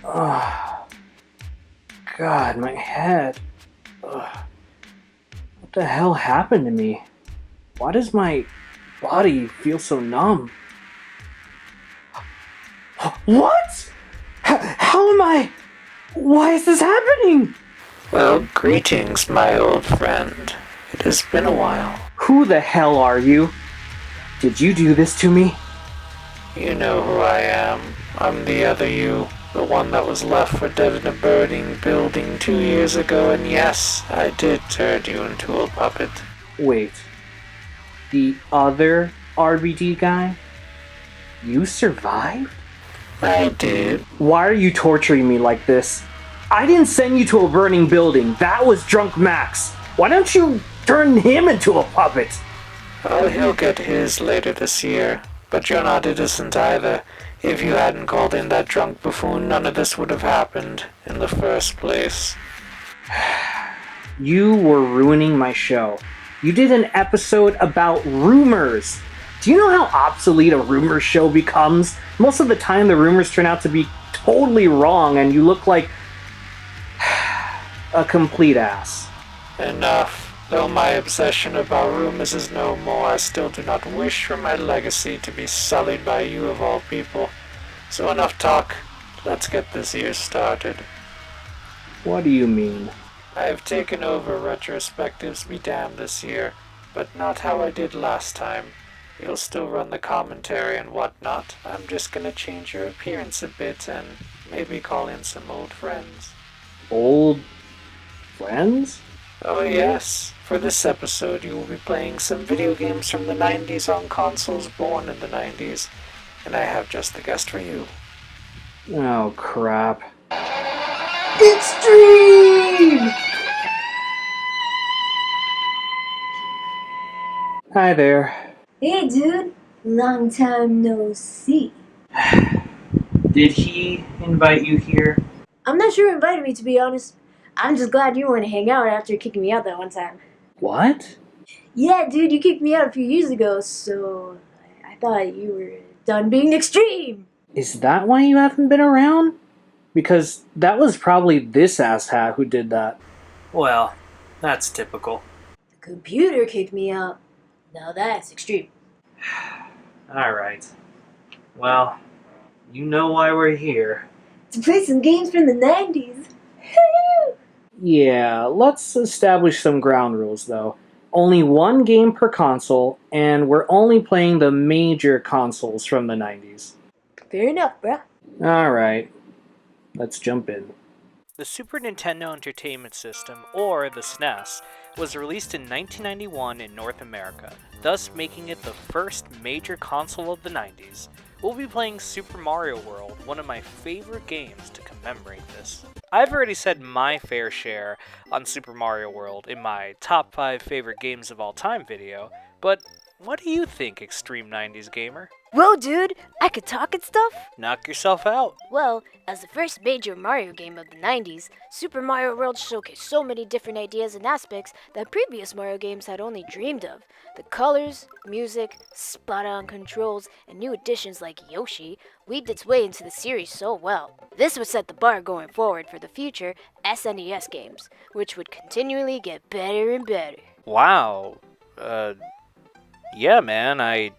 Oh, God, my head. Ugh. What the hell happened to me? Why does my body feel so numb? What? How am I? Why is this happening? Well, greetings, my old friend. It has been a while. Who the hell are you? Did you do this to me? You know who I am. I'm the other you. The one that was left for dead in a burning building 2 years ago, and yes, I did turn you into a puppet. Wait. The other RBD guy? You survived? I did. Why are you torturing me like this? I didn't send you to a burning building. That was Drunk Max. Why don't you turn him into a puppet? Oh, he'll get his later this year. But you're not innocent either. If you hadn't called in that drunk buffoon, none of this would have happened in the first place. You were ruining my show. You did an episode about rumors. Do you know how obsolete a rumor show becomes? Most of the time the rumors turn out to be totally wrong and you look like a complete ass. Enough. Though my obsession about rumors is no more, I still do not wish for my legacy to be sullied by you of all people. So enough talk. Let's get this year started. What do you mean? I have taken over Retrospectives-Be-Damned this year, but not how I did last time. You'll still run the commentary and whatnot. I'm just gonna change your appearance a bit and maybe call in some old friends. Old friends? Oh yes, for this episode you will be playing some video games from the 90s on consoles born in the 90s, and I have just the guest for you. Oh, crap. Extreme! Hi there. Hey dude, long time no see. Did he invite you here? I'm not sure who invited me, to be honest. I'm just glad you want to hang out after kicking me out that one time. What? Yeah, dude, you kicked me out a few years ago, so I thought you were done being extreme. Is that why you haven't been around? Because that was probably this asshat who did that. Well, that's typical. The computer kicked me out. Now that's extreme. Alright. Well, you know why we're here. To play some games from the 90s. Yeah, let's establish some ground rules though. Only one game per console, and we're only playing the major consoles from the 90s. Fair enough, bruh. Alright, let's jump in. The Super Nintendo Entertainment System, or the SNES, was released in 1991 in North America, thus making it the first major console of the 90s. We'll be playing Super Mario World, one of my favorite games, to commemorate this. I've already said my fair share on Super Mario World in my top 5 favorite games of all time video, but what do you think, Extreme 90s Gamer? Whoa, dude! I could talk and stuff? Knock yourself out. Well, as the first major Mario game of the 90s, Super Mario World showcased so many different ideas and aspects that previous Mario games had only dreamed of. The colors, music, spot-on controls, and new additions like Yoshi weaved its way into the series so well. This would set the bar going forward for the future SNES games, which would continually get better and better. Wow. Yeah, man, I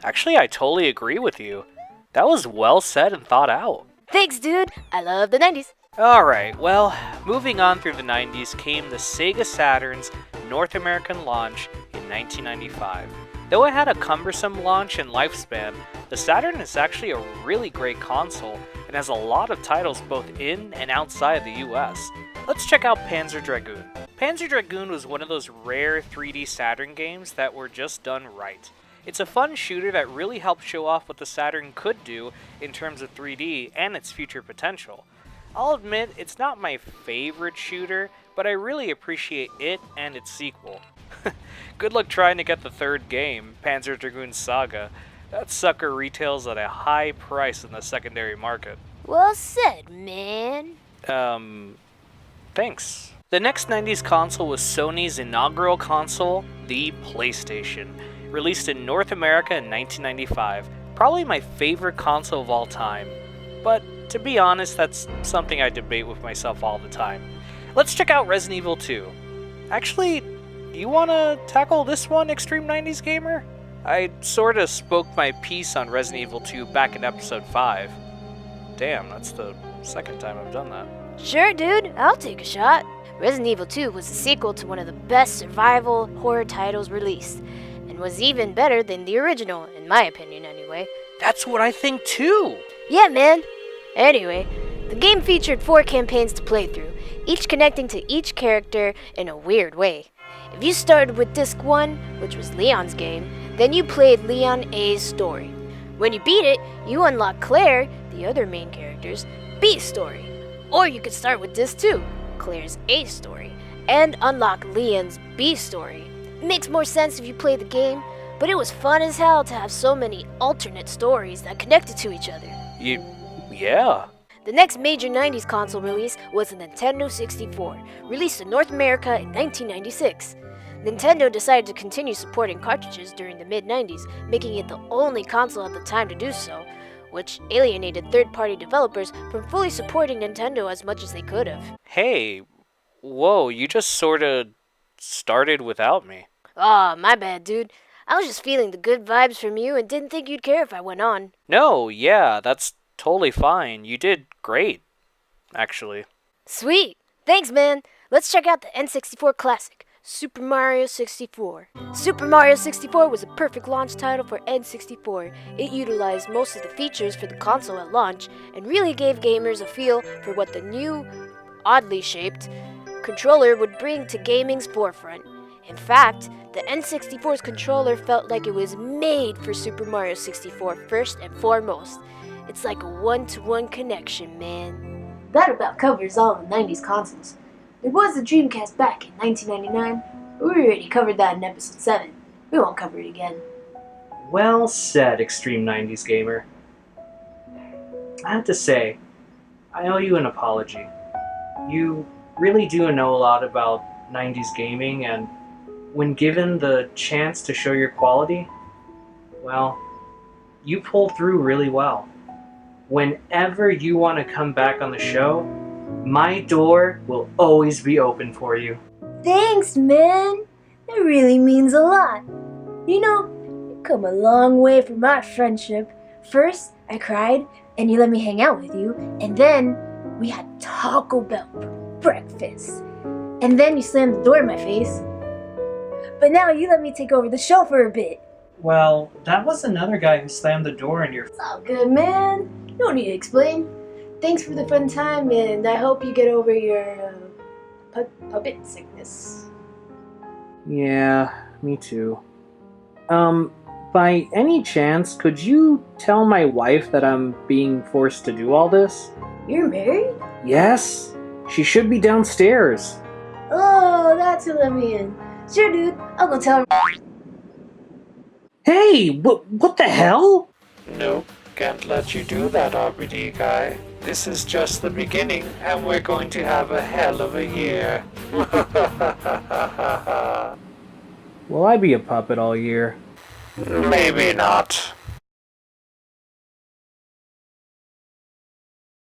totally agree with you. That was well said and thought out. Thanks, dude! I love the 90s! Alright, well, moving on through the 90s came the Sega Saturn's North American launch in 1995. Though it had a cumbersome launch and lifespan, the Saturn is actually a really great console and has a lot of titles both in and outside the US. Let's check out Panzer Dragoon. Panzer Dragoon was one of those rare 3D Saturn games that were just done right. It's a fun shooter that really helped show off what the Saturn could do in terms of 3D and its future potential. I'll admit it's not my favorite shooter, but I really appreciate it and its sequel. Good luck trying to get the third game, Panzer Dragoon Saga. That sucker retails at a high price in the secondary market. Well said, man. Thanks. The next 90s console was Sony's inaugural console, the PlayStation. Released in North America in 1995, probably my favorite console of all time. But to be honest, that's something I debate with myself all the time. Let's check out Resident Evil 2. Actually, do you want to tackle this one, Extreme 90s Gamer? I sorta spoke my piece on Resident Evil 2 back in episode 5. Damn, that's the second time I've done that. Sure, dude, I'll take a shot. Resident Evil 2 was a sequel to one of the best survival horror titles released, and was even better than the original, in my opinion anyway. That's what I think too! Yeah, man. Anyway, the game featured 4 campaigns to play through, each connecting to each character in a weird way. If you started with Disc 1, which was Leon's game, then you played Leon A's story. When you beat it, you unlock Claire, the other main character's, B's story. Or you could start with Disc 2, Claire's A story, and unlock Leon's B story. It makes more sense if you play the game, but it was fun as hell to have so many alternate stories that connected to each other. Yeah. The next major 90s console release was the Nintendo 64, released in North America in 1996. Nintendo decided to continue supporting cartridges during the mid-90s, making it the only console at the time to do so, which alienated third-party developers from fully supporting Nintendo as much as they could have. Hey, whoa, you just sorta started without me. Aw, my bad, dude. I was just feeling the good vibes from you and didn't think you'd care if I went on. No, yeah, that's totally fine. You did great, actually. Sweet. Thanks, man. Let's check out the N64 classic, Super Mario 64. Super Mario 64 was a perfect launch title for N64. It utilized most of the features for the console at launch and really gave gamers a feel for what the new, oddly shaped, controller would bring to gaming's forefront. In fact, the N64's controller felt like it was made for Super Mario 64 first and foremost. It's like a one-to-one connection, man. That about covers all the 90s consoles. There was a Dreamcast back in 1999, but we already covered that in episode 7. We won't cover it again. Well said, Extreme 90s Gamer. I have to say, I owe you an apology. You really do know a lot about 90s gaming, and when given the chance to show your quality, well, you pulled through really well. Whenever you want to come back on the show, my door will always be open for you. Thanks, man. That really means a lot. You know, you've come a long way from our friendship. First, I cried, and you let me hang out with you, and then we had Taco Bell for breakfast. And then you slammed the door in my face. But now you let me take over the show for a bit. Well, that was another guy who slammed the door in your... It's all good, man. No need to explain. Thanks for the fun time, and I hope you get over your puppet sickness. Yeah, me too. By any chance, could you tell my wife that I'm being forced to do all this? You're married? Yes, she should be downstairs. Oh, that's who let me in. Sure, dude. I'll go tell her. Hey, what the hell? Nope, can't let you do that, RBD guy. This is just the beginning, and we're going to have a hell of a year. Will I be a puppet all year? Maybe not.